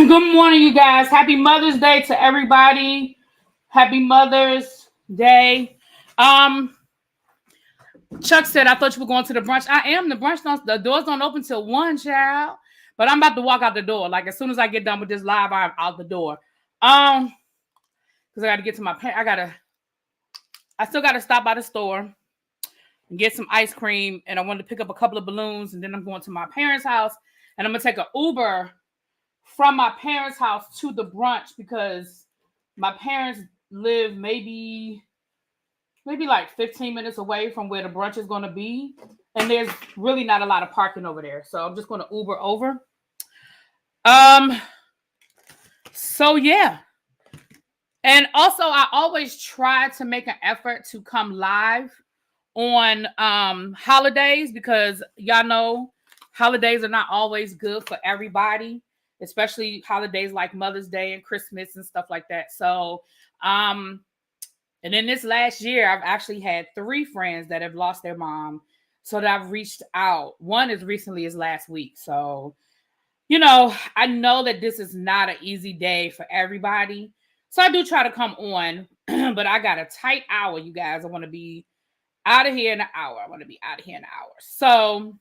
Good morning, you guys. Happy Mother's Day to everybody. Happy Mother's Day. Chuck said, I thought you were going to the brunch. I am. The brunch, the doors don't open till 1, child. But I'm about to walk out the door. Like, as soon as I get done with this live, I'm out the door. Because I got to get to my parents. I still got to stop by the store and get some ice cream. And I wanted to pick up a couple of balloons. And then I'm going to my parents' house. And I'm going to take an Uber from my parents' house to the brunch because my parents live maybe like 15 minutes away from where the brunch is going to be. And there's really not a lot of parking over there. So I'm just going to Uber over. So yeah. And also I always try to make an effort to come live on holidays because y'all know holidays are not always good for everybody, especially holidays like Mother's Day and Christmas and stuff like that. So, and in this last year, I've actually had 3 friends that have lost their mom. So that I've reached out. One as recently as last week. So, you know, I know that this is not an easy day for everybody. So I do try to come on, but I got a tight hour, you guys. I want to be out of here in an hour. So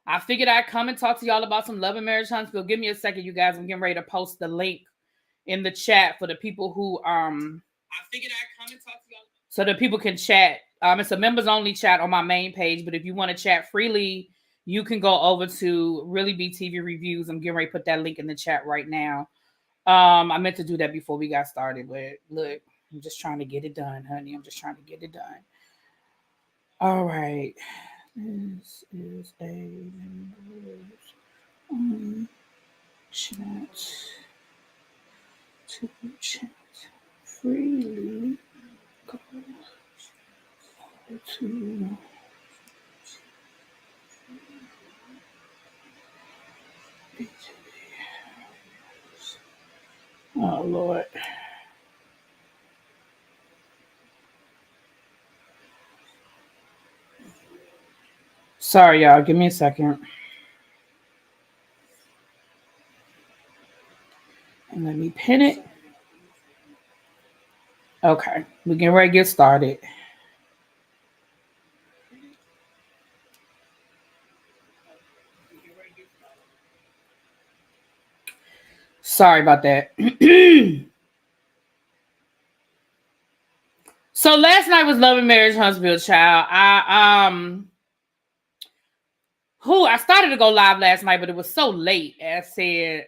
I figured I'd come and talk to y'all about some love and marriage, Huntsville. Give me a second, you guys. I'm getting ready to post the link in the chat for the people who I figured I'd come and talk to y'all so that people can chat. It's a members only chat on my main page, but if you want to chat freely, you can go over to ReallyBTV reviews. I'm getting ready to put that link in the chat right now. I meant to do that before we got started, but look, I'm just trying to get it done, honey. I'm just trying to get it done. All right. This is a members only chat to chat freely. Go to oh Lord. Sorry, y'all. Give me a second. And let me pin it. Okay. We're getting ready to get started. Sorry about that. So last night was Love and Marriage Huntsville, child. I started to go live last night, but it was so late. As I said,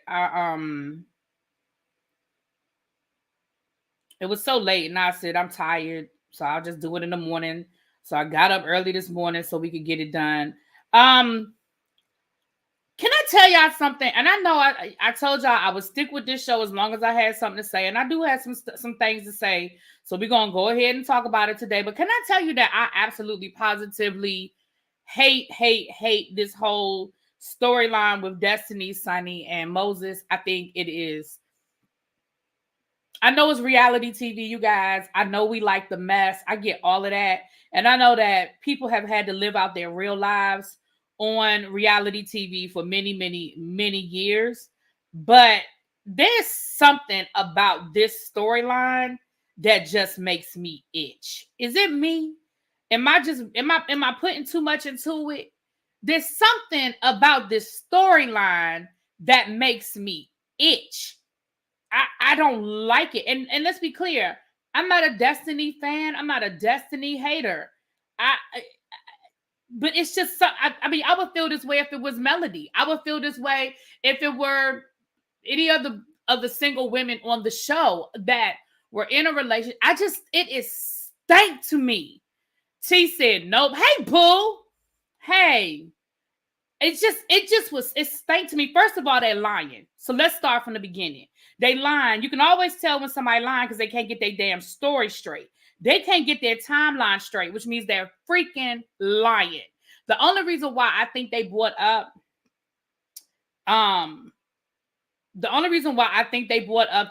it was so late, and I said I'm tired, so I'll just do it in the morning. So I got up early this morning so we could get it done. Can I tell y'all something? And I know I told y'all I would stick with this show as long as I had something to say, and I do have some things to say. So we're gonna go ahead and talk about it today. But can I tell you that I absolutely positively hate this whole storyline with Destiny, Sunny, and Moses. I think it is. I know it's reality TV, you guys. I know we like the mess. I get all of that. And I know that people have had to live out their real lives on reality TV for many, many, many years. But there's something about this storyline that just makes me itch. Is it me? Am I putting too much into it? There's something about this storyline that makes me itch. I don't like it. And let's be clear, I'm not a Destiny fan. I'm not a Destiny hater. But it's just, I mean, I would feel this way if it was Melody. I would feel this way if it were any of the single women on the show that were in a relationship. It is stank to me. T said, nope. Hey, boo. Hey. It stank to me. First of all, they're lying. So let's start from the beginning. They lying. You can always tell when somebody lying because they can't get their damn story straight. They can't get their timeline straight, which means they're freaking lying. The only reason why I think they brought up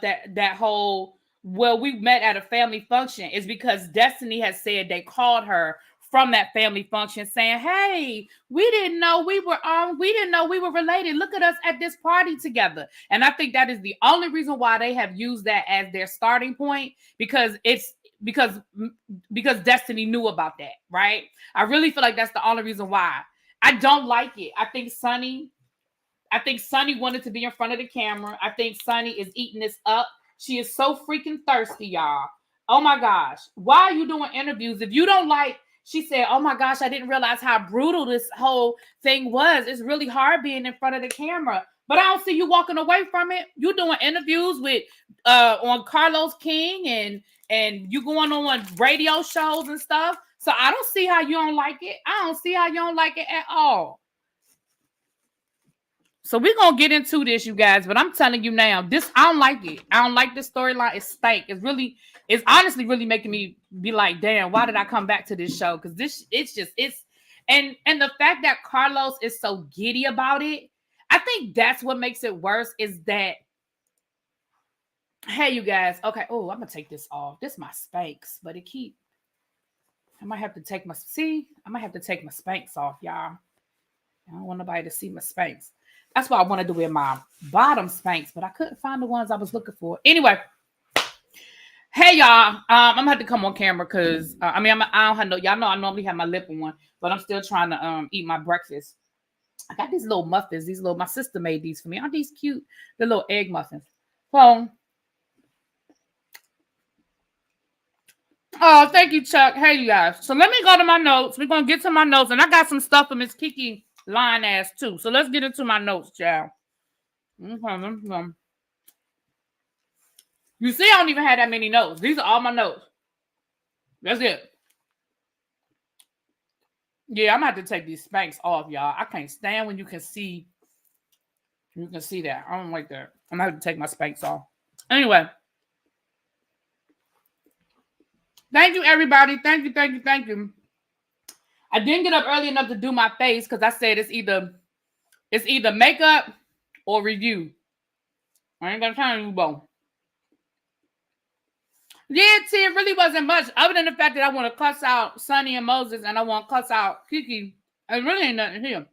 that whole, well, we met at a family function is because Destiny has said they called her from that family function saying, hey, we didn't know we were related. Look at us at this party together. And I think that is the only reason why they have used that as their starting point, because Destiny knew about that, right? I really feel like that's the only reason why. I don't like it. I think Sunny wanted to be in front of the camera. I think Sunny is eating this up. She is so freaking thirsty, y'all. Oh my gosh. Why are you doing interviews? If you don't like, she said, oh my gosh, I didn't realize how brutal this whole thing was. It's really hard being in front of the camera. But I don't see you walking away from it. You doing interviews with on Carlos King and you going on radio shows and stuff. So I don't see how you don't like it. I don't see how you don't like it at all. So we're going to get into this, you guys, but I'm telling you now, I don't like it. I don't like this storyline. It stank. It's honestly really making me be like, damn, why did I come back to this show? Because and the fact that Carlos is so giddy about it, I think that's what makes it worse is that, hey, you guys, okay, oh, I'm going to take this off. This is my Spanx, but I might have to take my Spanx off, y'all. I don't want nobody to see my Spanx. That's why I wanted to wear my bottom Spanx, but I couldn't find the ones I was looking for. Anyway, hey y'all, I'm gonna have to come on camera because I don't have no. Y'all know I normally have my lip on, but I'm still trying to eat my breakfast. I got these little muffins. My sister made these for me. Aren't these cute? The little egg muffins. So, oh, thank you, Chuck. Hey you guys. So let me go to my notes. We're gonna get to my notes, and I got some stuff for Miss Kiki. Line ass too. So let's get into my notes, child. Okay. You see, I don't even have that many notes. These are all my notes. That's it. Yeah, I'm gonna have to take these Spanx off, y'all. I can't stand when you can see that. I don't like that. I'm gonna have to take my Spanx off. Anyway. Thank you, everybody. Thank you. I didn't get up early enough to do my face because I said it's either makeup or review. I ain't got time to do both. Yeah, see, it really wasn't much other than the fact that I want to cuss out Sunny and Moses and I want to cuss out Kiki. It really ain't nothing here.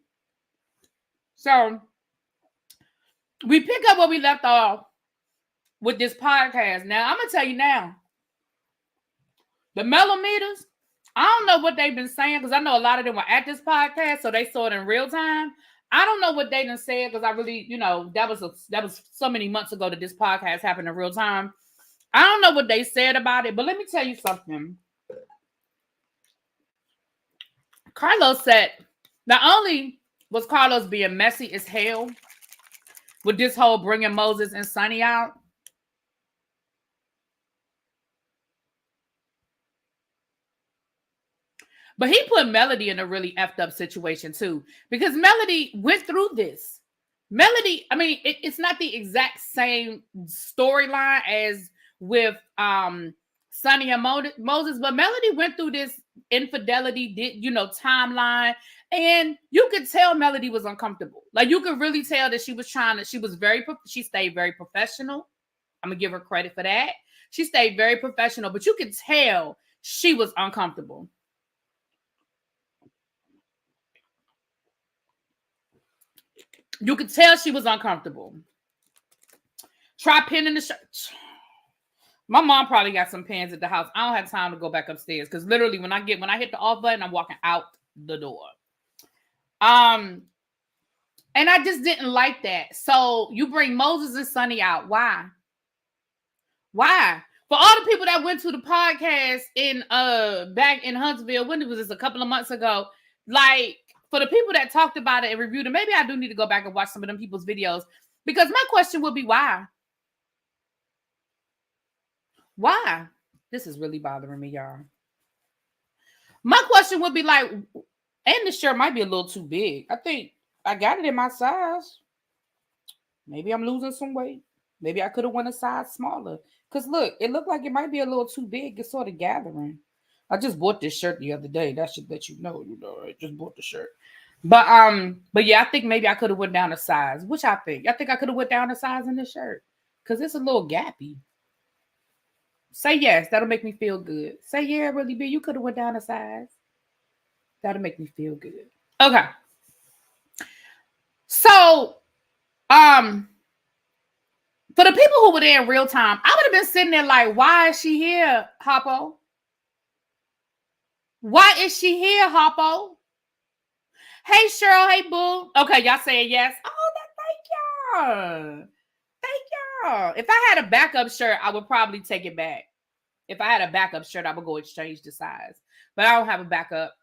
So we pick up where we left off with this podcast. Now, I'm going to tell you now, the mellometers, I don't know what they've been saying because I know a lot of them were at this podcast, so they saw it in real time. I don't know what they done said because I really, that was so many months ago that this podcast happened in real time. I don't know what they said about it, but let me tell you something. Carlos said, not only was Carlos being messy as hell with this whole bringing Moses and Sunny out, but he put Melody in a really effed up situation too, because Melody went through this. Melody, I mean, it's not the exact same storyline as with Sunny and Moses, but Melody went through this infidelity, timeline, and you could tell Melody was uncomfortable. Like you could really tell that she stayed very professional. I'm gonna give her credit for that. She stayed very professional, but you could tell she was uncomfortable. You could tell she was uncomfortable. Try pinning the shirt. My mom probably got some pins at the house. I don't have time to go back upstairs because literally when I hit the off button, I'm walking out the door. And I just didn't like that. So you bring Moses and Sunny out. Why? For all the people that went to the podcast back in Huntsville, when was this, a couple of months ago? Like, for the people that talked about it and reviewed it, maybe I do need to go back and watch some of them people's videos. Because my question would be why? Why? This is really bothering me, y'all. My question would be like, and this shirt might be a little too big. I think I got it in my size. Maybe I'm losing some weight. Maybe I could have went a size smaller. Because look, it looked like it might be a little too big. It's sort of gathering. I just bought this shirt the other day. That should let you know, I just bought the shirt. But yeah, I think maybe I could have went down a size. Which I think I could have went down a size in this shirt. Because it's a little gappy. Say yes. That'll make me feel good. Say yeah, really, B. You could have went down a size. That'll make me feel good. Okay. So, for the people who were there in real time, I would have been sitting there like, why is she here, Hoppo? Why is she here, Hoppo? Hey, Cheryl. Hey, Boo. Okay, y'all saying yes. Oh, thank y'all. Thank y'all. If I had a backup shirt, I would probably take it back. If I had a backup shirt, I would go exchange the size. But I don't have a backup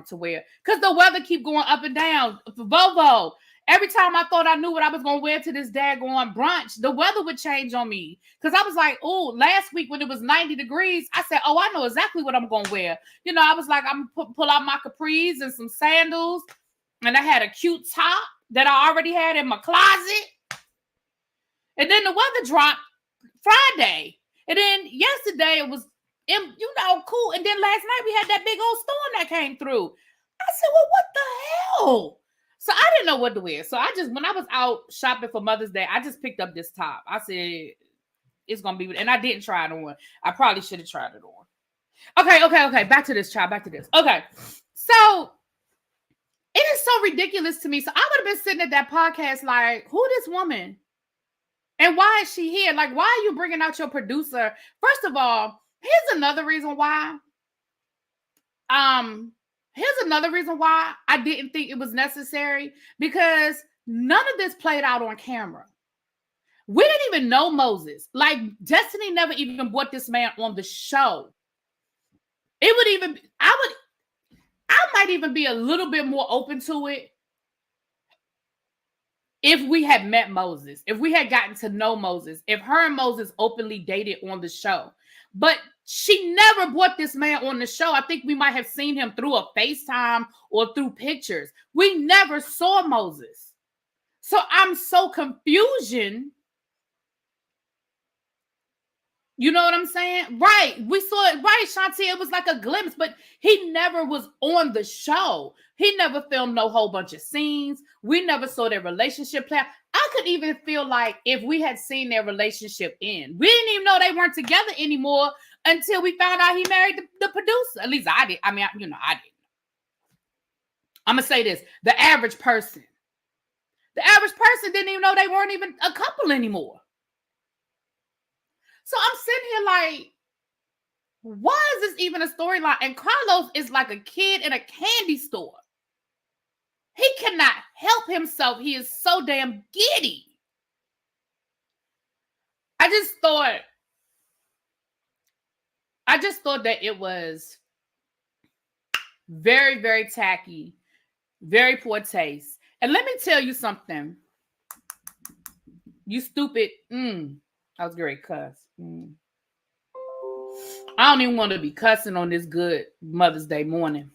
to wear. Because the weather keep going up and down. Volvo. Every time I thought I knew what I was going to wear to this daggone brunch, the weather would change on me. Because I was like, oh, last week when it was 90 degrees, I said, oh, I know exactly what I'm going to wear. You know, I was like, I'm going to pull out my capris and some sandals. And I had a cute top that I already had in my closet. And then the weather dropped Friday. And then yesterday it was, cool. And then last night we had that big old storm that came through. I said, well, what the hell? So I didn't know what to wear. So when I was out shopping for Mother's Day, I just picked up this top. I said, it's going to be, and I didn't try it on. I probably should have tried it on. Okay. Back to this, child. Back to this. Okay. So it is so ridiculous to me. So I would have been sitting at that podcast like, who this woman? And why is she here? Like, why are you bringing out your producer? First of all, here's another reason why. Here's another reason why I didn't think it was necessary, because none of this played out on camera. We didn't even know Moses. Like, Destiny never even brought this man on the show. I might even be a little bit more open to it if we had met Moses, if we had gotten to know Moses, if her and Moses openly dated on the show. But she never brought this man on the show. I think we might have seen him through a FaceTime or through pictures. We never saw Moses. So I'm so confusion. You know what I'm saying? Right. We saw it. Right, Shanti. It was like a glimpse, but he never was on the show. He never filmed no whole bunch of scenes. We never saw their relationship play out. I could even feel like if we had seen their relationship end, we didn't even know they weren't together anymore until we found out he married the producer. At least I did. I mean, I didn't. I'm going to say this. The average person didn't even know they weren't even a couple anymore. So I'm sitting here like, why is this even a storyline? And Carlos is like a kid in a candy store. He cannot help himself. He is so damn giddy. I just thought that it was very, very tacky, very poor taste. And let me tell you something. You stupid. I was great cuss. I don't even want to be cussing on this good Mother's Day morning.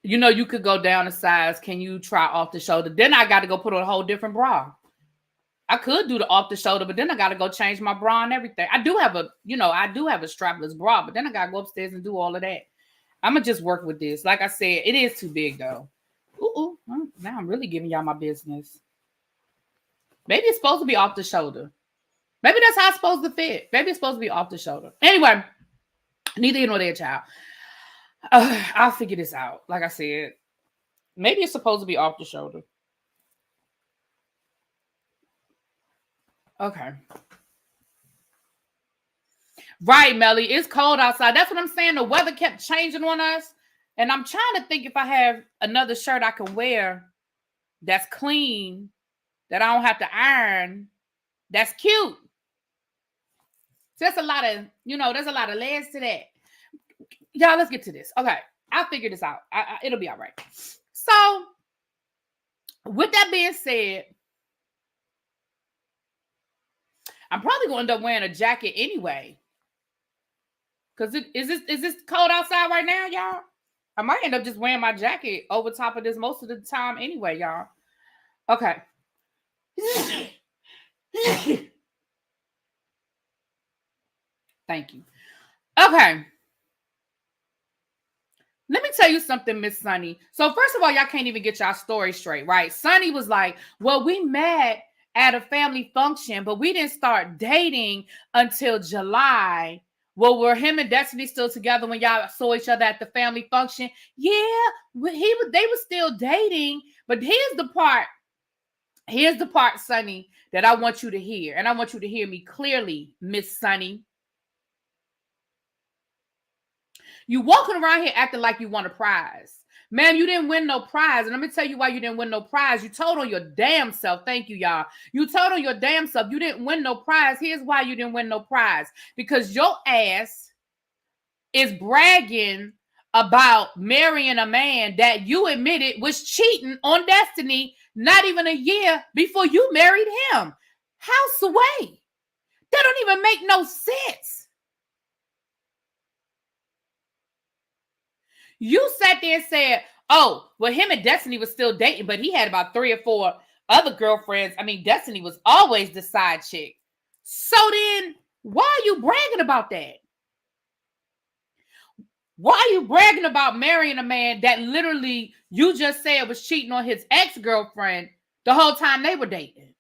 You know, you could go down a size. Can you try off the shoulder? Then I got to go put on a whole different bra. I could do the off the shoulder, but then I got to go change my bra and everything. I do have a strapless bra, but then I got to go upstairs and do all of that. I'm going to just work with this. Like I said, it is too big though. Now I'm really giving y'all my business. Maybe it's supposed to be off the shoulder. Maybe that's how it's supposed to fit. Maybe it's supposed to be off the shoulder. Anyway, neither here nor there, child. I'll figure this out. Like I said, maybe it's supposed to be off the shoulder. Okay. Right, Melly. It's cold outside. That's what I'm saying. The weather kept changing on us. And I'm trying to think if I have another shirt I can wear that's clean, that I don't have to iron, that's cute. So that's a lot of, there's a lot of layers to that. Y'all, let's get to this. Okay, I'll figure this out. It'll be all right. So, with that being said, I'm probably going to end up wearing a jacket anyway. Because is this cold outside right now, y'all? I might end up just wearing my jacket over top of this most of the time anyway, y'all. Okay. Thank you. Okay. Let me tell you something, Miss Sunny. So first of all, y'all can't even get y'all story straight, right? Sunny was like, well, we met at a family function, but we didn't start dating until July Well, were him and Destiny still together when y'all saw each other at the family function? Yeah, they were still dating. But here's the part, Sonny, that I want you to hear. And I want you to hear me clearly, Miss Sonny. You walking around here acting like you won a prize. Ma'am, you didn't win no prize. And let me tell you why you didn't win no prize. You told on your damn self. Thank you, y'all. You told on your damn self. You didn't win no prize. Here's why you didn't win no prize. Because your ass is bragging about marrying a man that you admitted was cheating on Destiny not even a year before you married him. House away. That don't even make no sense. You sat there and said, oh, well, him and Destiny was still dating, but he had about 3 or 4 other girlfriends. I mean, Destiny was always the side chick. So then, why are you bragging about that? Why are you bragging about marrying a man that literally you just said was cheating on his ex-girlfriend the whole time they were dating?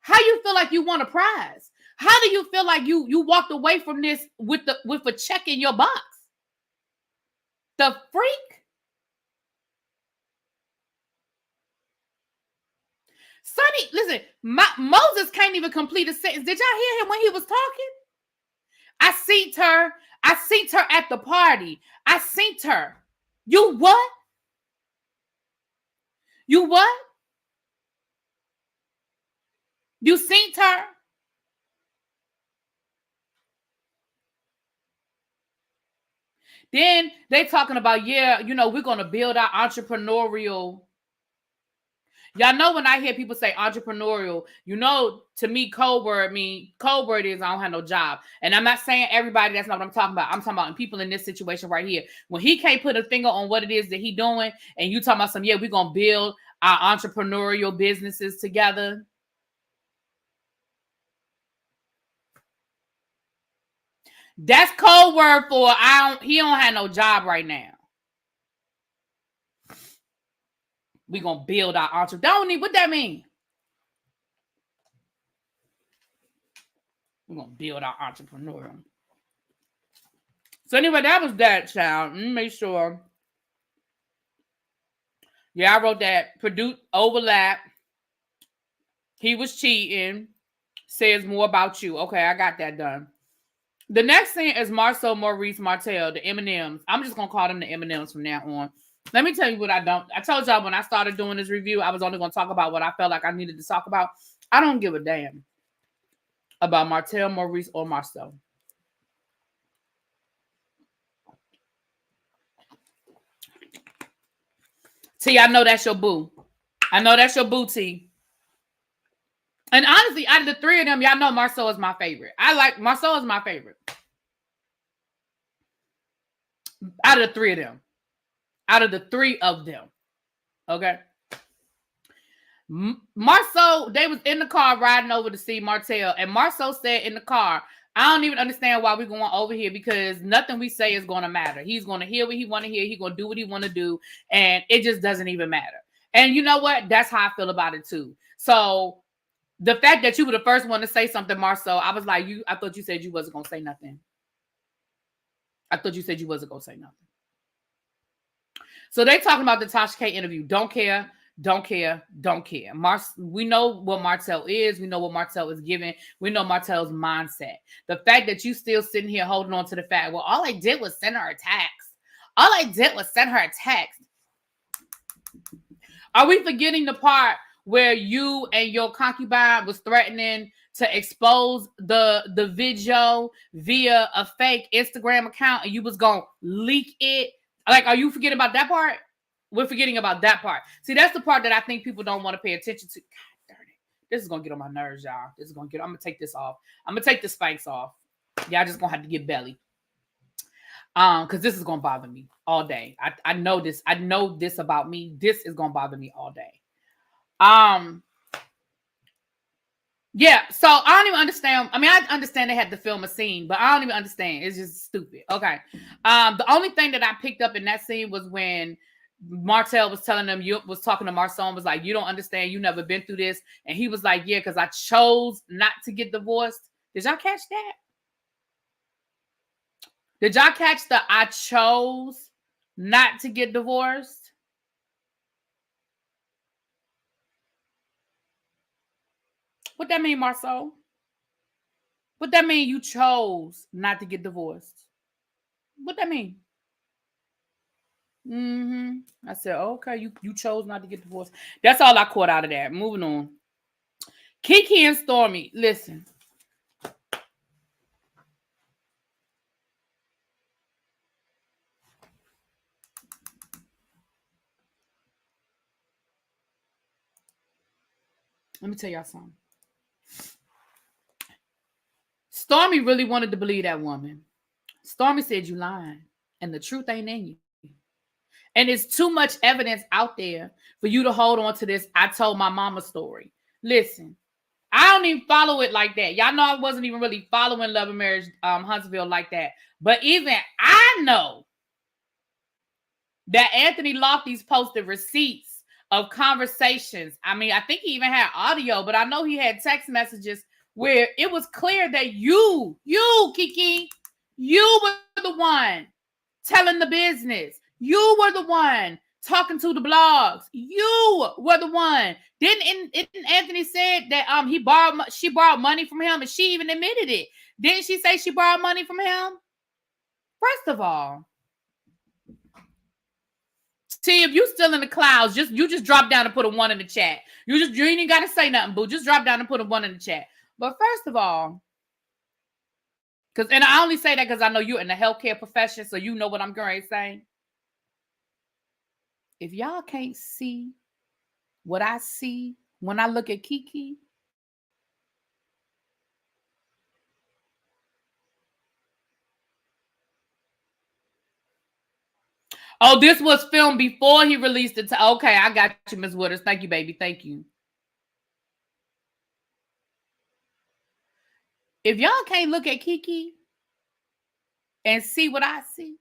How you feel like you won a prize? How do you feel like you walked away from this with a check in your box? The freak? Sonny, listen, Moses can't even complete a sentence. Did y'all hear him when he was talking? I seen her at the party. I seen her. You what? You what? You seen her? Then they talking about, yeah, you know, we're going to build our entrepreneurial. Y'all know when I hear people say entrepreneurial, you know, to me, code word is I don't have no job. And I'm not saying everybody, that's not what I'm talking about. I'm talking about people in this situation right here. When he can't put a finger on what it is that he doing, and you talking about we're going to build our entrepreneurial businesses together. That's code word for he don't have no job right now. We're going to build our entrepreneur. What that mean? We're going to build our entrepreneur. So anyway, that was that, child. Let me make sure. Yeah, I wrote that. Produce overlap. He was cheating. Says more about you. Okay, I got that done. The next thing is Marcel, Maurice, Martell, the M&Ms. I'm just going to call them the M&Ms from now on. Let me tell you what I told y'all when I started doing this review, I was only going to talk about what I felt like I needed to talk about. I don't give a damn about Martell, Maurice, or Marcel. T, I know that's your boo. I know that's your boo, T. And honestly, out of the 3 of them, y'all know Marcel is my favorite. Marcel is my favorite. Out of the 3 of them. Out of the 3 of them. Okay. Marcel, they was in the car riding over to see Martell. And Marcel said in the car, I don't even understand why we're going over here because nothing we say is going to matter. He's going to hear what he want to hear. He's going to do what he want to do. And it just doesn't even matter. And you know what? That's how I feel about it too. So the fact that you were the first one to say something, Marcel, I was like, I thought you said you wasn't going to say nothing. I thought you said you wasn't going to say nothing. So they talking about the Tasha K interview. Don't care. Don't care. Don't care. We know what Martell is. We know what Martell is giving. We know Martell's mindset. The fact that you still sitting here holding on to the fact, well, all I did was send her a text. All I did was send her a text. Are we forgetting the part where you and your concubine was threatening to expose the video via a fake Instagram account and you was going to leak it? Like, are you forgetting about that part? We're forgetting about that part. See, that's the part that I think people don't want to pay attention to. God darn it. This is going to get on my nerves, y'all. I'm going to take this off. I'm going to take the spikes off. Y'all just going to have to get belly. Because this is going to bother me all day. I know this. I know this about me. This is going to bother me all day. Yeah, so I don't even understand. I mean, I understand they had to film a scene, but I don't even understand. It's just stupid. Okay. The only thing that I picked up in that scene was when Martell was telling them, was talking to Marcel and was like, you don't understand. You never been through this. And he was like, yeah, because I chose not to get divorced. Did y'all catch that? Did y'all catch the I chose not to get divorced? What that mean, Marcel? What that mean you chose not to get divorced? What that mean? I said, okay, you chose not to get divorced. That's all I caught out of that. Moving on. Kiki and Stormy, listen. Let me tell y'all something. Stormy really wanted to believe that woman. Stormy said you lying, and the truth ain't in you. And it's too much evidence out there for you to hold on to this I told my mama story. Listen, I don't even follow it like that. Y'all know I wasn't even really following Love and Marriage Huntsville like that. But even I know that Anthony Lofty's posted receipts of conversations. I mean, I think he even had audio, but I know he had text messages where it was clear that you, Kiki, you were the one telling the business. You were the one talking to the blogs. You were the one. Didn't Anthony said that she borrowed money from him, and she even admitted it. Didn't she say she borrowed money from him? First of all, see, if you still in the clouds, you just drop down and put a 1 in the chat. You ain't got to say nothing, boo. Just drop down and put a 1 in the chat. But first of all, and I only say that because I know you're in the healthcare profession, so you know what I'm going to say. If y'all can't see what I see when I look at Kiki, oh, this was filmed before he released it. Okay, I got you, Ms. Waters. Thank you, baby. Thank you. If y'all can't look at Kiki and see what I see,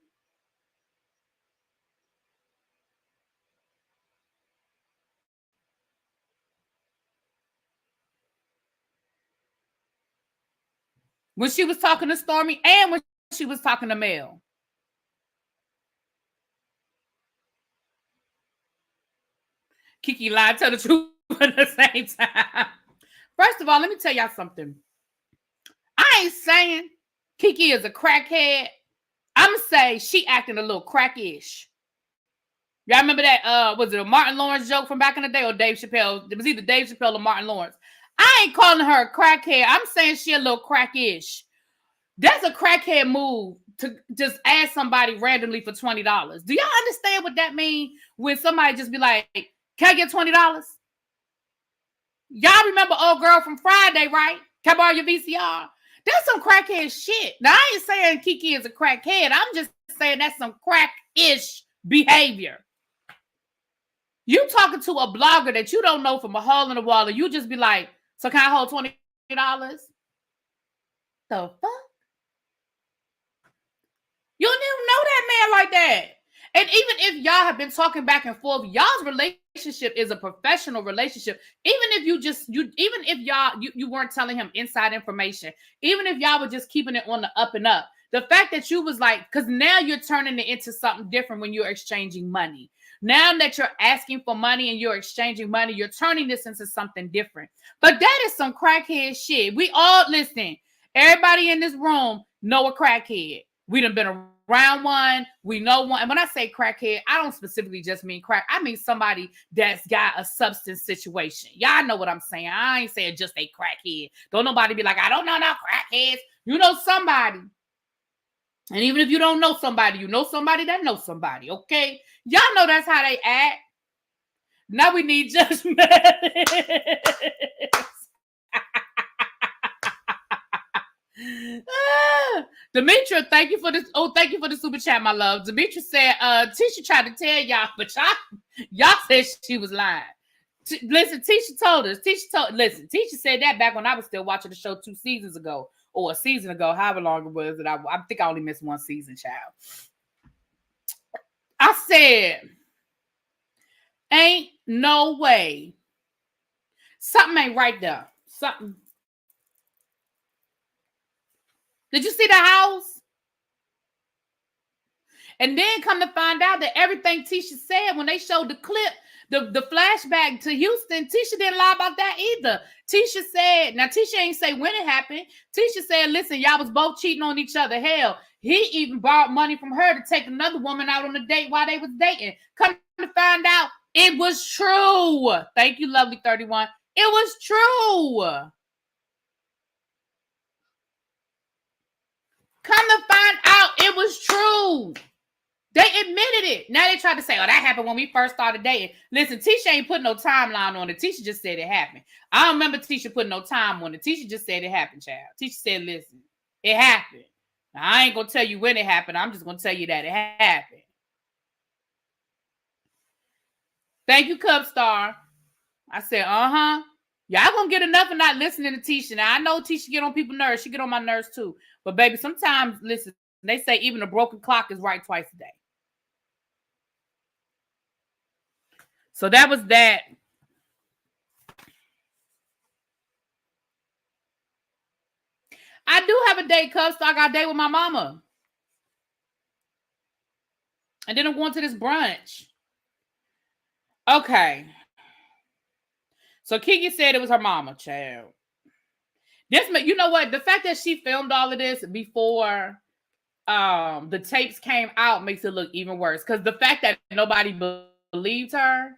when she was talking to Stormy and when she was talking to Mel. Kiki lied, tell the truth at the same time. First of all, let me tell y'all something. I ain't saying Kiki is a crackhead. I'm saying she acting a little crackish. Y'all remember that? Was it a Martin Lawrence joke from back in the day or Dave Chappelle? It was either Dave Chappelle or Martin Lawrence. I ain't calling her a crackhead. I'm saying she a little crackish. That's a crackhead move to just ask somebody randomly for $20. Do y'all understand what that means? When somebody just be like, can I get $20? Y'all remember old girl from Friday, right? Can I borrow your VCR? That's some crackhead shit. Now, I ain't saying Kiki is a crackhead. I'm just saying that's some crack-ish behavior. You talking to a blogger that you don't know from a hole in the wall, and you just be like, so can I hold $20? The fuck? You don't even know that man like that. And even if y'all have been talking back and forth, y'all's relationship is a professional relationship. Even if you weren't telling him inside information, even if y'all were just keeping it on the up and up, the fact that you was like, because now you're turning it into something different when you're exchanging money. Now that you're asking for money and you're exchanging money, you're turning this into something different. But that is some crackhead shit. We all listen. Everybody in this room know a crackhead. We done been around one. We know one. And when I say crackhead, I don't specifically just mean crack. I mean somebody that's got a substance situation. Y'all know what I'm saying. I ain't saying just a crackhead. Don't nobody be like, I don't know no crackheads. You know somebody. And even if you don't know somebody, you know somebody that knows somebody, okay? Y'all know that's how they act. Now we need judgment. Demetra, thank you for this. Oh, thank you for the super chat, my love. Demetra said, Tisha tried to tell y'all, but y'all said she was lying. Listen, Tisha told us. Listen, Tisha said that back when I was still watching the show 2 seasons ago, or a season ago, however long it was. That I think I only missed 1 season, child. I said, ain't no way. Something ain't right there. Something. Did you see the house? And then come to find out that everything Tisha said when they showed the clip, the flashback to Houston, Tisha didn't lie about that either. Tisha said, now Tisha ain't say when it happened. Tisha said, listen, y'all was both cheating on each other. Hell, he even borrowed money from her to take another woman out on a date while they was dating. Come to find out, it was true. Thank you, lovely 31. It was true. Come to find out, it was true. They admitted it. Now they tried to say, oh, that happened when we first started dating. Listen, Tisha ain't put no timeline on it. Tisha just said it happened. I don't remember Tisha putting no time on it. Tisha just said it happened, child. Tisha said, listen, it happened. Now, I ain't going to tell you when it happened. I'm just going to tell you that it happened. Thank you, Cub Star. I said, uh-huh. Y'all going to get enough of not listening to Tisha. Now, I know Tisha get on people's nerves. She get on my nerves, too. But, baby, sometimes, listen, they say even a broken clock is right twice a day. So that was that. I do have a date, Cubs. So I got a date with my mama. And then I'm going to this brunch. Okay. So Kiki said it was her mama, child. You know what? The fact that she filmed all of this before the tapes came out makes it look even worse. Because the fact that nobody believed her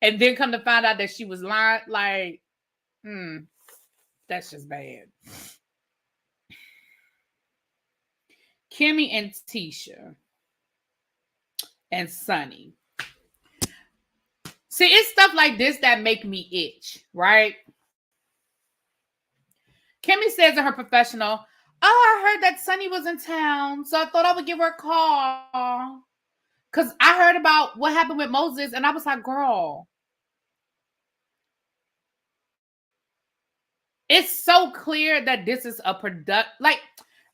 and then come to find out that she was lying, like, that's just bad. Kimmy and Tisha and Sonny. See, it's stuff like this that make me itch, right? Kimmy says in her professional, oh, I heard that Sonny was in town, so I thought I would give her a call. Because I heard about what happened with Moses, and I was like, girl. It's so clear that this is a like,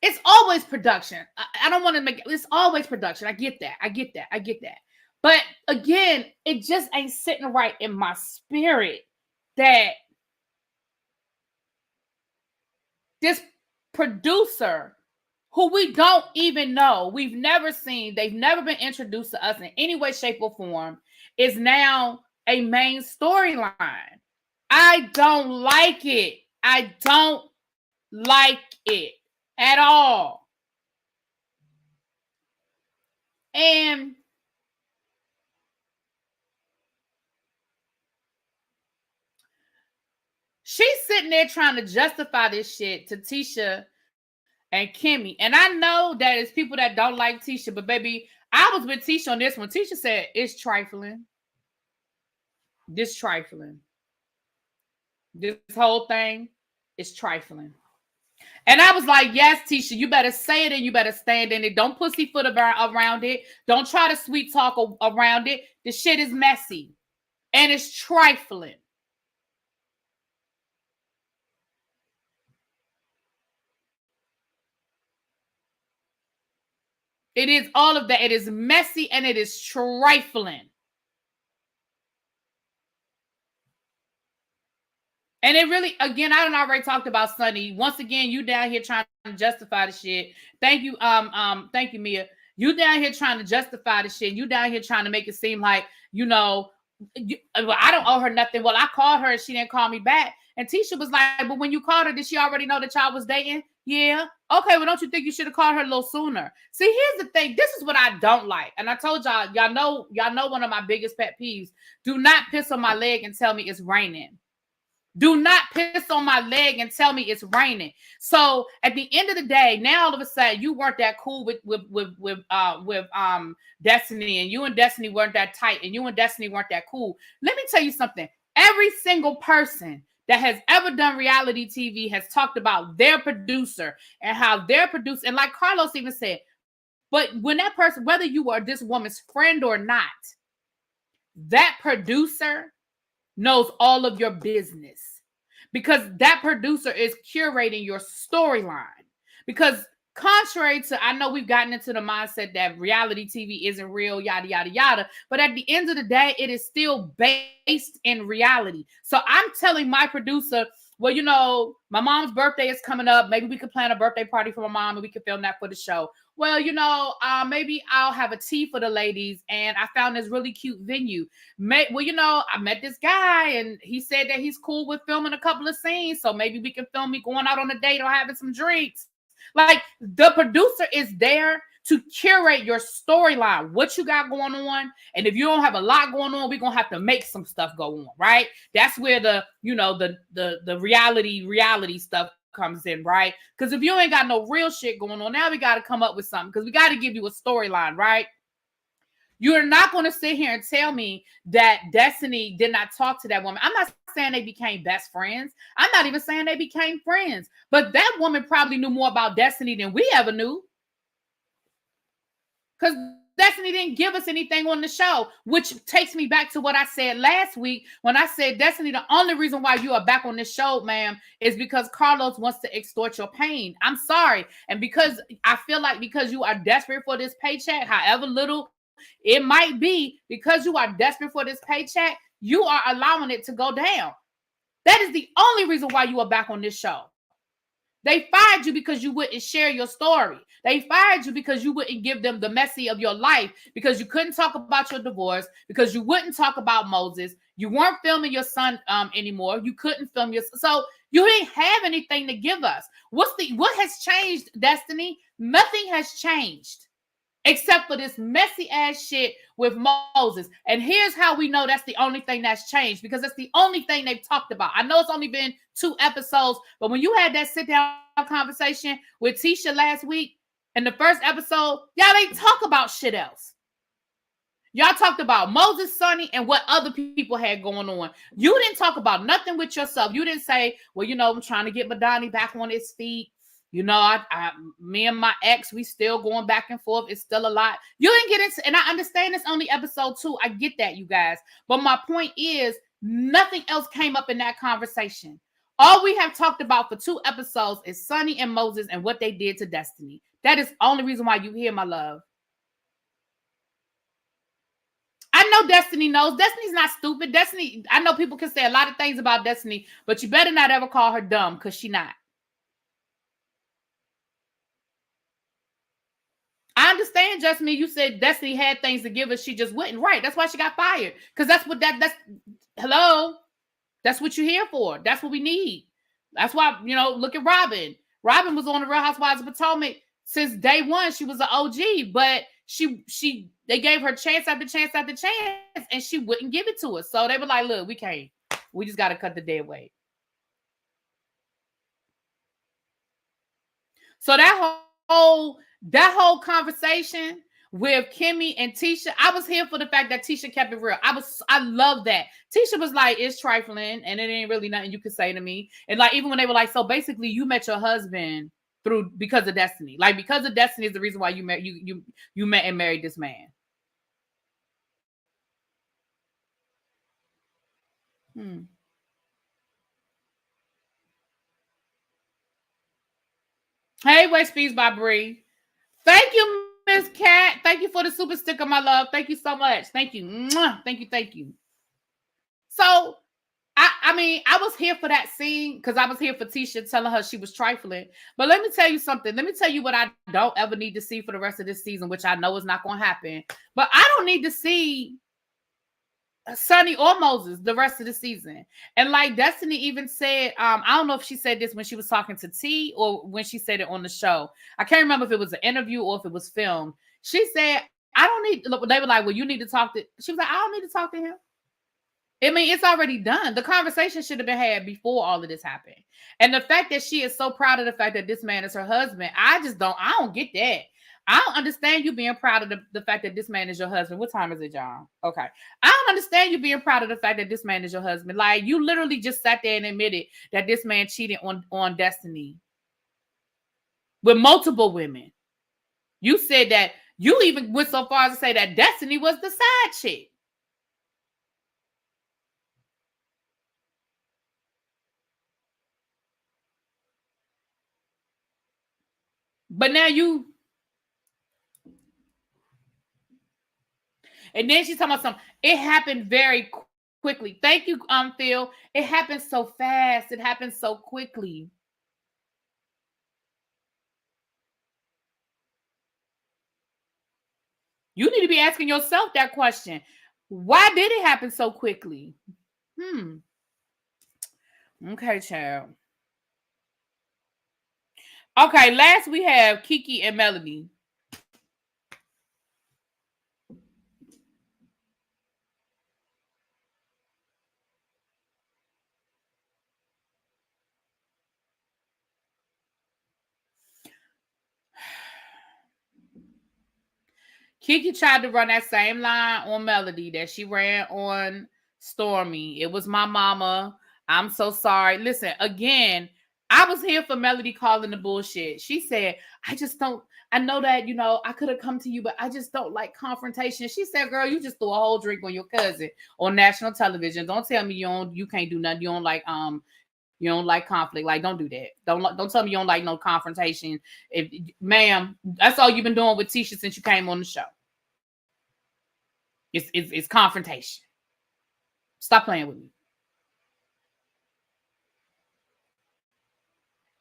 it's always production. I don't want to make it's always production. I get that. But again, it just ain't sitting right in my spirit that this producer who we don't even know, we've never seen, they've never been introduced to us in any way, shape, or form, is now a main storyline. I don't like it. I don't like it at all. And she's sitting there trying to justify this shit to Tisha and Kimmy. And I know that it's people that don't like Tisha, but baby, I was with Tisha on this one. Tisha said, it's trifling. This trifling. This whole thing is trifling. And I was like, yes, Tisha, you better say it and you better stand in it. Don't pussyfoot around it. Don't try to sweet talk around it. The shit is messy and it's trifling. It is all of that. It is messy and it is trifling. And it really, again, I done already talked about Sonny. Once again, you down here trying to justify the shit. Thank you, Mia. You down here trying to justify the shit. You down here trying to make it seem like, you know, I don't owe her nothing. Well, I called her and she didn't call me back. And Tisha was like, but when you called her, did she already know that y'all was dating? Yeah. Okay, well, don't you think you should have called her a little sooner? See, here's the thing. This is what I don't like. And I told y'all know one of my biggest pet peeves. Do not piss on my leg and tell me it's raining. Do not piss on my leg and tell me it's raining. So at the end of the day, now all of a sudden you weren't that cool with Destiny, and you and Destiny weren't that tight, and you and Destiny weren't that cool. Let me tell you something. Every single person that has ever done reality TV has talked about their producer and how their producer, and like Carlos even said, but when that person, whether you are this woman's friend or not, that producer knows all of your business, because that producer is curating your storyline. Because contrary to, I know we've gotten into the mindset that reality TV isn't real, yada, yada, yada. But at the end of the day, it is still based in reality. So I'm telling my producer, well, my mom's birthday is coming up. Maybe we could plan a birthday party for my mom and we could film that for the show. Well, maybe I'll have a tea for the ladies. And I found this really cute venue. I met this guy and he said that he's cool with filming a couple of scenes. So maybe we can film me going out on a date or having some drinks. Like, the producer is there to curate your storyline, what you got going on. And if you don't have a lot going on, we're going to have to make some stuff go on, right? That's where the reality stuff comes in, right? Because if you ain't got no real shit going on, now we got to come up with something because we got to give you a storyline, right? You're not going to sit here and tell me that Destiny did not talk to that woman. I'm not saying they became best friends. I'm not even saying they became friends. But that woman probably knew more about Destiny than we ever knew. Because Destiny didn't give us anything on the show, which takes me back to what I said last week when I said, Destiny, the only reason why you are back on this show, ma'am, is because Carlos wants to extort your pain. I'm sorry. And because I feel like because you are desperate for this paycheck, however little it might be, because you are desperate for this paycheck, you are allowing it to go down. That is the only reason why you are back on this show. They fired you because you wouldn't share your story. They fired you because you wouldn't give them the messy of your life, because you couldn't talk about your divorce, because you wouldn't talk about Moses. You weren't filming your son anymore. You couldn't film your son. So you didn't have anything to give us. What has changed, Destiny? Nothing has changed except for this messy ass shit with Moses. And here's how we know that's the only thing that's changed, because that's the only thing they've talked about. I know it's only been 2 episodes, but when you had that sit down conversation with Tisha last week in the first episode, y'all ain't talk about shit else. Y'all talked about Moses, Sonny, and what other people had going on. You didn't talk about nothing with yourself. You didn't say, well, I'm trying to get Madani back on his feet. Me and my ex, we still going back and forth. It's still a lot. You didn't get into, and I understand it's only episode 2. I get that, you guys. But my point is, nothing else came up in that conversation. All we have talked about for 2 episodes is Sonny and Moses and what they did to Destiny. That is the only reason why you here, my love. I know Destiny knows. Destiny's not stupid. Destiny, I know people can say a lot of things about Destiny, but you better not ever call her dumb, because she not. I understand, Justine. You said Destiny had things to give us. She just wouldn't. Right. That's why she got fired. Because hello. That's what you're here for. That's what we need. That's why, look at Robin. Robin was on the Real Housewives of Potomac since day one. She was an OG, but they gave her chance after chance after chance, and she wouldn't give it to us. So they were like, look, we can't. We just got to cut the dead weight. So that whole conversation with Kimmy and Tisha, I was here for the fact that Tisha kept it real. I love that. Tisha was like, it's trifling and it ain't really nothing you could say to me. And like, even when they were like, so basically you met your husband because of Destiny. Like, because of Destiny is the reason why you met and married this man. Hey, West Speeds by Bree. Thank you, Miss Cat. Thank you for the super sticker, my love. Thank you so much. Thank you. Mwah. Thank you. Thank you. So, I was here for that scene because I was here for Tisha telling her she was trifling. But let me tell you something. Let me tell you what I don't ever need to see for the rest of this season, which I know is not going to happen. But I don't need to see Sonny or Moses the rest of the season. And like Destiny even said, I don't know if she said this when she was talking to T or when she said it on the show. I can't remember if it was an interview or if it was filmed. She said, I don't need, they were like, well, you need to talk to, she was like, I don't need to talk to him. I mean, it's already done. The conversation should have been had before all of this happened. And the fact that she is so proud of the fact that this man is her husband, I don't get that. I don't understand you being proud of the fact that this man is your husband. What time is it, John? Okay. I don't understand you being proud of the fact that this man is your husband. Like, you literally just sat there and admitted that this man cheated on Destiny with multiple women. You said that you even went so far as to say that Destiny was the side chick. But now you... And then she's talking about something. It happened very quickly. Thank you, Phil. It happens so fast. It happens so quickly. You need to be asking yourself that question. Why did it happen so quickly? Okay, child. Okay, last we have Kiki and Melody. Kiki tried to run that same line on Melody that she ran on Stormy. It was my mama. I'm so sorry. Listen, again, I was here for Melody calling the bullshit. She said, I know that, I could have come to you, but I just don't like confrontation. She said, girl, you just threw a whole drink on your cousin on national television. Don't tell me you can't do nothing. You don't like conflict. Like, don't do that. Don't tell me you don't like no confrontation. Ma'am, that's all you've been doing with Tisha since you came on the show. It's confrontation. Stop playing with me.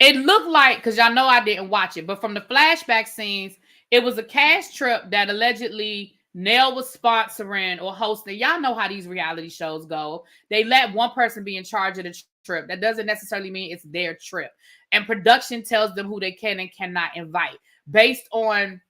It looked like, because y'all know I didn't watch it, but from the flashback scenes, it was a cash trip that allegedly Nell was sponsoring or hosting. Y'all know how these reality shows go. They let one person be in charge of the trip. That doesn't necessarily mean it's their trip. And production tells them who they can and cannot invite based on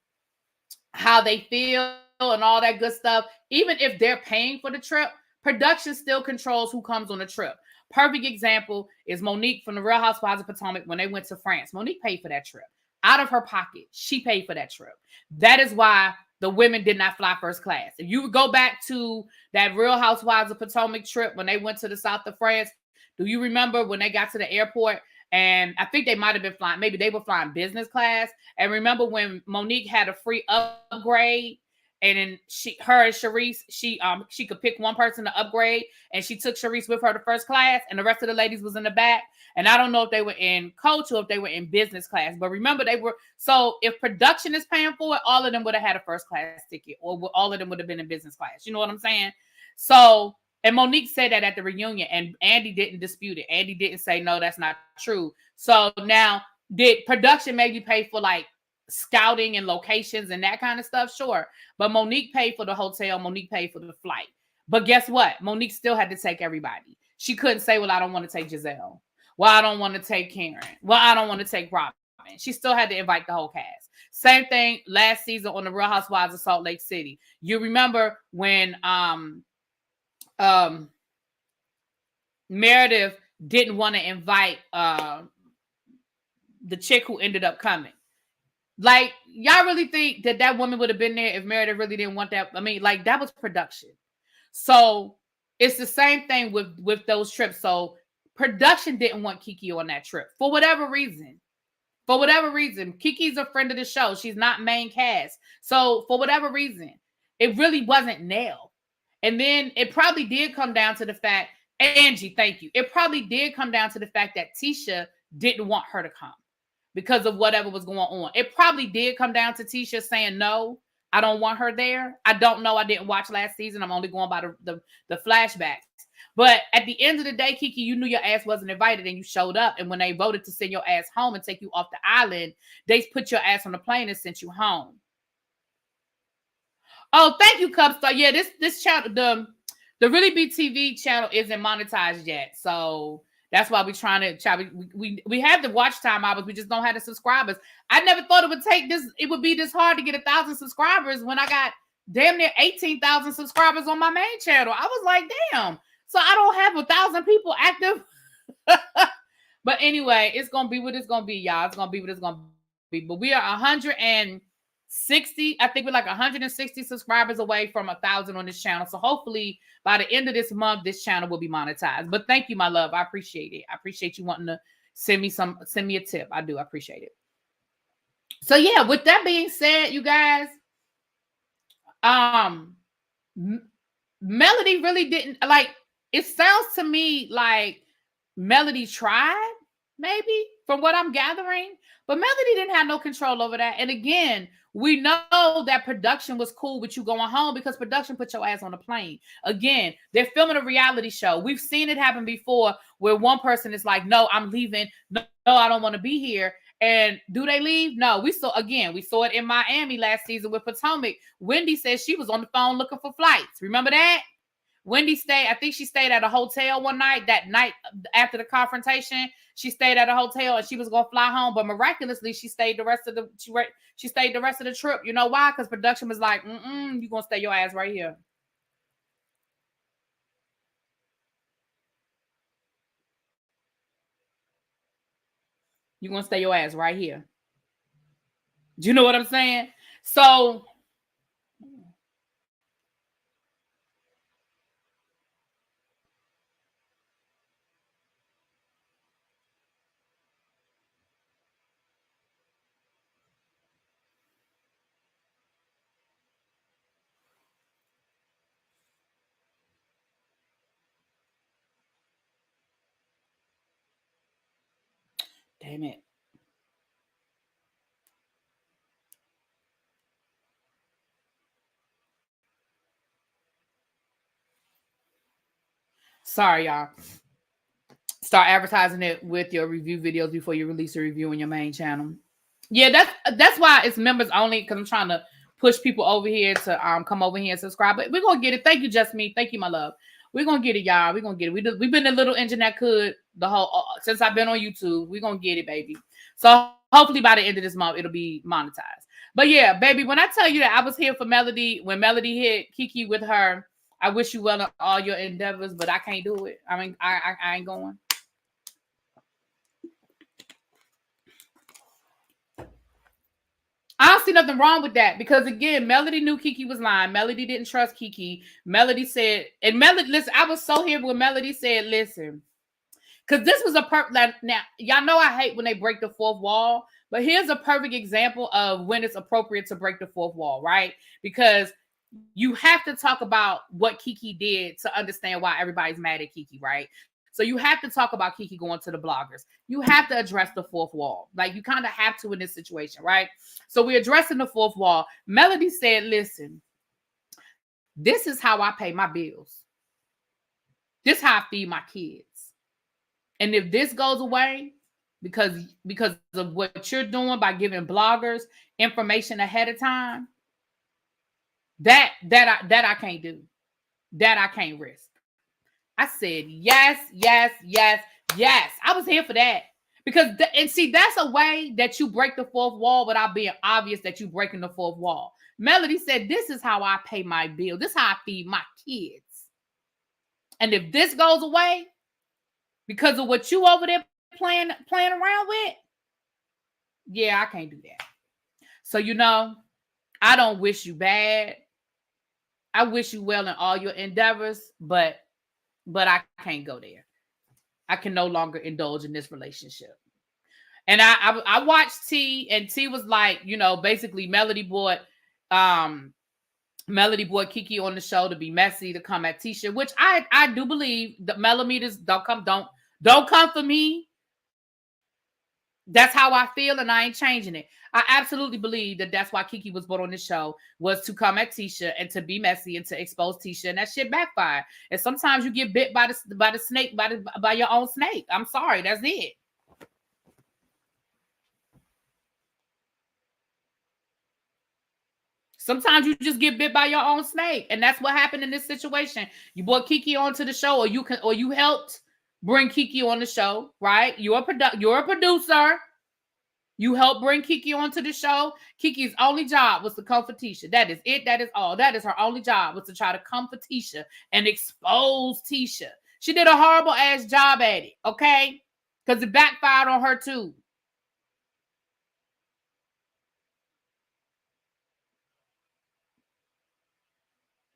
how they feel and all that good stuff. Even if they're paying for the trip, production still controls who comes on the trip. Perfect example is Monique from the Real Housewives of Potomac when they went to France. Monique paid for that trip. Out of her pocket, she paid for that trip. That is why the women did not fly first class. If you would go back to that Real Housewives of Potomac trip when they went to the south of France, do you remember when they got to the airport? And I think they might have been flying, maybe they were flying business class. And remember when Monique had a free upgrade, and then her and Sharice, she could pick one person to upgrade, and she took Sharice with her to first class, and the rest of the ladies was in the back. And I don't know if they were in coach or if they were in business class, but remember so if production is paying for it, all of them would have had a first class ticket, or all of them would have been in business class. You know what I'm saying? So, and Monique said that at the reunion, and Andy didn't dispute it. Andy didn't say, no, that's not true. So now, did production maybe pay for like scouting and locations and that kind of stuff? Sure. But Monique paid for the hotel. Monique paid for the flight. But guess what? Monique still had to take everybody. She couldn't say, well, I don't want to take Giselle. Well, I don't want to take Karen. Well, I don't want to take Robin. She still had to invite the whole cast. Same thing last season on the Real Housewives of Salt Lake City. You remember when Meredith didn't want to invite the chick who ended up coming. Like, y'all really think that woman would have been there if Meredith really didn't want that? I mean, like, that was production. So it's the same thing with those trips. So production didn't want Kiki on that trip for whatever reason. For whatever reason, Kiki's a friend of the show. She's not main cast. So for whatever reason, it really wasn't Nell. And then it probably did come down to the fact, Angie, thank you. It probably did come down to the fact that Tisha didn't want her to come because of whatever was going on. It probably did come down to Tisha saying, no, I don't want her there. I don't know. I didn't watch last season. I'm only going by the flashbacks. But at the end of the day, Kiki, you knew your ass wasn't invited and you showed up. And when they voted to send your ass home and take you off the island, they put your ass on the plane and sent you home. Oh, thank you, Cubstar. Yeah, this channel, the ReallyBTV channel isn't monetized yet. So that's why we're trying to we have the watch time hours. We just don't have the subscribers. I never thought it would be this hard to get 1,000 subscribers when I got damn near 18,000 subscribers on my main channel. I was like, damn. So I don't have 1,000 people active. But anyway, it's going to be what it's going to be, y'all. It's going to be what it's going to be. But we are 160. I think we're like 160 subscribers away from 1,000 on this channel. So hopefully by the end of this month, this channel will be monetized. But thank you, my love. I appreciate it. I appreciate you wanting to send me a tip. I do. I appreciate it. So yeah, with that being said, you guys, Melody really didn't like. It sounds to me like Melody tried, maybe. from what I'm gathering. But Melody didn't have no control over that. And again, we know that production was cool with you going home because production put your ass on a plane. Again, they're filming a reality show. We've seen it happen before where one person is like, no, I'm leaving. No, I don't want to be here. And do they leave? No, we saw it in Miami last season with Potomac. Wendy said she was on the phone looking for flights. Remember that? Wendy I think she stayed at a hotel one night. That night after the confrontation, she stayed at a hotel and she was gonna fly home. But miraculously, she stayed the rest of the trip. You know why? Because production was like, you gonna stay your ass right here. You're gonna stay your ass right here. Do you know what I'm saying? So damn it. Sorry, y'all. Start advertising it with your review videos before you release a review on your main channel. Yeah, that's why it's members only, because I'm trying to push people over here to come over here and subscribe. But we're gonna get it. Thank you, Justme. Thank you, my love. We're gonna get it, y'all. We're gonna get it. We've been a little engine that could the whole since I've been on YouTube. We're gonna get it, baby. So hopefully by the end of this month it'll be monetized. But yeah, baby, when I tell you that I was here for Melody, when Melody hit Kiki with her, I wish you well in all your endeavors, but I can't do it. I mean, I ain't going. I don't see nothing wrong with that because again, Melody knew Kiki was lying. Melody didn't trust Kiki. Melody said, and Melody, listen, I was so here when Melody said, listen, because this was a perfect, now, y'all know I hate when they break the fourth wall, but here's a perfect example of when it's appropriate to break the fourth wall, right? Because you have to talk about what Kiki did to understand why everybody's mad at Kiki, right? So you have to talk about Kiki going to the bloggers. You have to address the fourth wall. Like you kind of have to in this situation, right? So we're addressing the fourth wall. Melody said, listen, this is how I pay my bills. This is how I feed my kids. And if this goes away because of what you're doing by giving bloggers information ahead of time, that I can't do. That I can't risk. I said, yes. I was here for that. Because, and see, that's a way that you break the fourth wall without being obvious that you're breaking the fourth wall. Melody said, this is how I pay my bill. This is how I feed my kids. And if this goes away because of what you over there playing around with, yeah, I can't do that. So, you know, I don't wish you bad. I wish you well in all your endeavors, but I can't go there. I can no longer indulge in this relationship. And I watched T, and T was like, you know, basically Melody brought Kiki on the show to be messy, to come at Tisha, which I do believe the millimeters don't come for me. That's how I feel, and I ain't changing it. I absolutely believe that that's why Kiki was brought on the show, was to come at Tisha and to be messy and to expose Tisha, and that shit backfired. And sometimes you get bit by the snake, by your own snake. I'm sorry, that's it. Sometimes you just get bit by your own snake, and that's what happened in this situation. You brought Kiki onto the show, or you helped bring Kiki on the show, right? You're a producer. You helped bring Kiki onto the show. Kiki's only job was to come for Tisha. That is it. That is all. That is her only job, was to try to come for Tisha and expose Tisha. She did a horrible ass job at it, okay? Because it backfired on her too.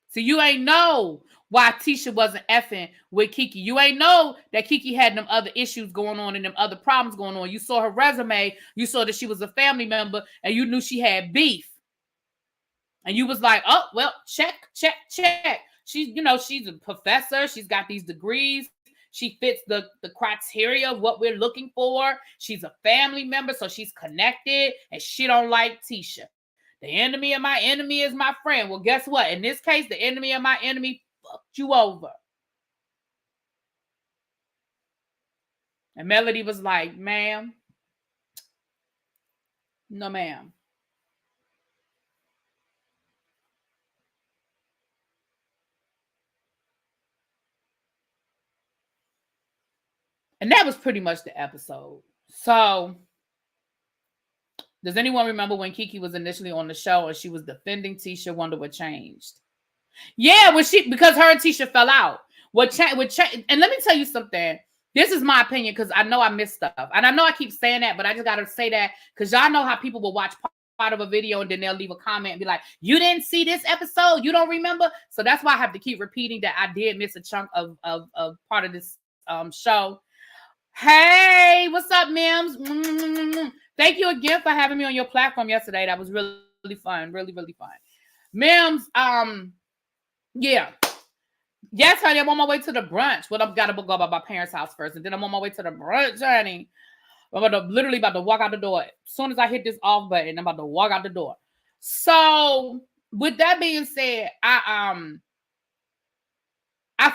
So you ain't know why Tisha wasn't effing with Kiki. You ain't know that Kiki had them other issues going on and them other problems going on. You saw her resume. You saw that she was a family member, and you knew she had beef. And you was like, oh, well, check. She's a professor. She's got these degrees. She fits the criteria of what we're looking for. She's a family member, so she's connected, and she don't like Tisha. The enemy of my enemy is my friend. Well, guess what? In this case, the enemy of my enemy fucked you over. And Melody was like, ma'am, no ma'am. And that was pretty much the episode. So, does anyone remember when Kiki was initially on the show and she was defending Tisha? Wonder what changed. Yeah, because her and Tisha fell out. And let me tell you something. This is my opinion because I know I missed stuff. And I know I keep saying that, but I just got to say that because y'all know how people will watch part of a video and then they'll leave a comment and be like, you didn't see this episode? You don't remember? So that's why I have to keep repeating that I did miss a chunk of part of this show. Hey, what's up, Mims? Thank you again for having me on your platform yesterday. That was really, really fun. Really, really fun. Mims, yeah. Yes, honey, I'm on my way to the brunch. Well, I've got to go by my parents' house first, and then I'm on my way to the brunch, honey. I'm literally about to walk out the door. As soon as I hit this off button, I'm about to walk out the door. So, with that being said, I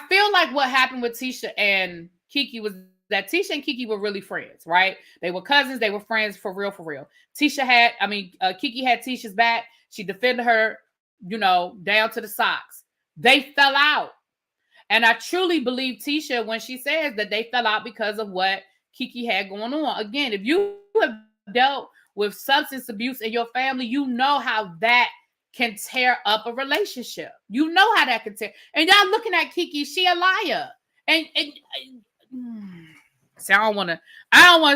feel like what happened with Tisha and Kiki was that Tisha and Kiki were really friends, right? They were cousins. They were friends for real, for real. Kiki had Tisha's back. She defended her, down to the socks. They fell out. And I truly believe Tisha when she says that they fell out because of what Kiki had going on. Again, if you have dealt with substance abuse in your family, you know how that can tear up a relationship. You know how that can tear. And y'all looking at Kiki, she a liar. See, I don't want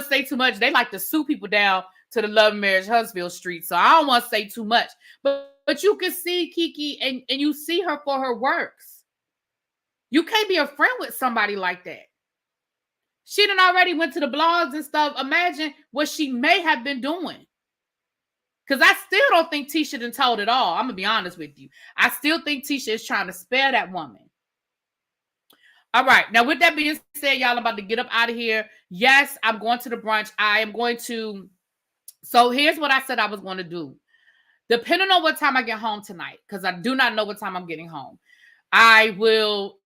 to say too much. They like to sue people down to the Love and Marriage Huntsville Street. So I don't want to say too much. But you can see Kiki and you see her for her works. You can't be a friend with somebody like that. She done already went to the blogs and stuff. Imagine what she may have been doing. Because I still don't think Tisha done told it all. I'm going to be honest with you. I still think Tisha is trying to spare that woman. All right. Now, with that being said, y'all, I'm about to get up out of here. Yes, I'm going to the brunch. I am going to. So here's what I said I was going to do. Depending on what time I get home tonight, because I do not know what time I'm getting home, I will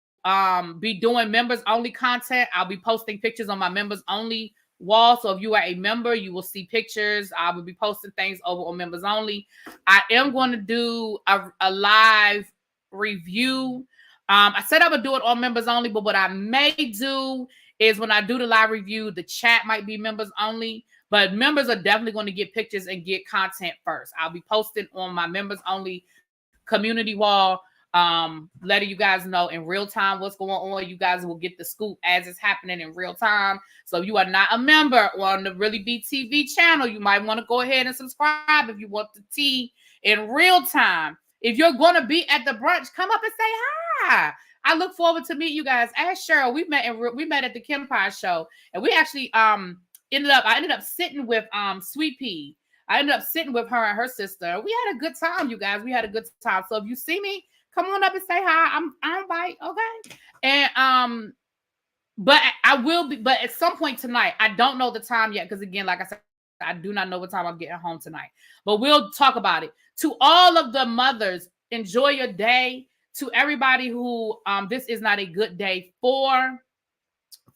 be doing members only content. I'll be posting pictures on my members only wall. So if you are a member, you will see pictures. I will be posting things over on members only. I am going to do a live review. I said I would do it on members only, but what I may do is when I do the live review, the chat might be members only, but members are definitely going to get pictures and get content first. I'll be posting on my members only community wall, letting you guys know in real time what's going on. You guys will get the scoop as it's happening in real time. So if you are not a member on the ReallyBTV channel, you might want to go ahead and subscribe if you want the tea in real time. If you're going to be at the brunch, come up and say hi. I look forward to meet you guys. Ask Cheryl. We met at the Kempire show, and we actually I ended up sitting with Sweet Pea. I ended up sitting with her and her sister. We had a good time, you guys. We had a good time. So if you see me, come on up and say hi. I'm Bite, okay? And but I will be. But at some point tonight, I don't know the time yet because again, like I said, I do not know what time I'm getting home tonight. But we'll talk about it. To all of the mothers, enjoy your day. To everybody who this is not a good day for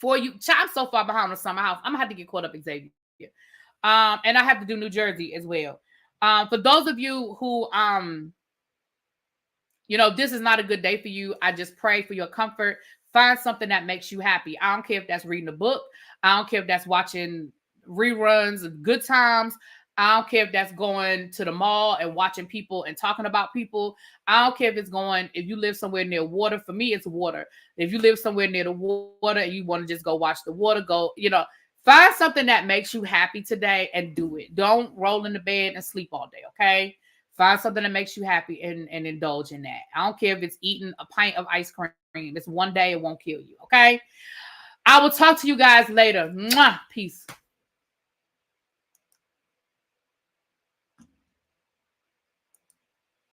you. I'm so far behind on Summer House. I'm gonna have to get caught up, Xavier. And I have to do New Jersey as well. For those of you who this is not a good day for you, I just pray for your comfort. Find something that makes you happy. I don't care if that's reading a book. I don't care if that's watching reruns of Good Times. I don't care if that's going to the mall and watching people and talking about people. I don't care if you live somewhere near water. For me, it's water. If you live somewhere near the water and you want to just go watch the water, find something that makes you happy today and do it. Don't roll in the bed and sleep all day, okay? Find something that makes you happy and indulge in that. I don't care if it's eating a pint of ice cream. It's one day, it won't kill you, okay? I will talk to you guys later. Mwah. Peace.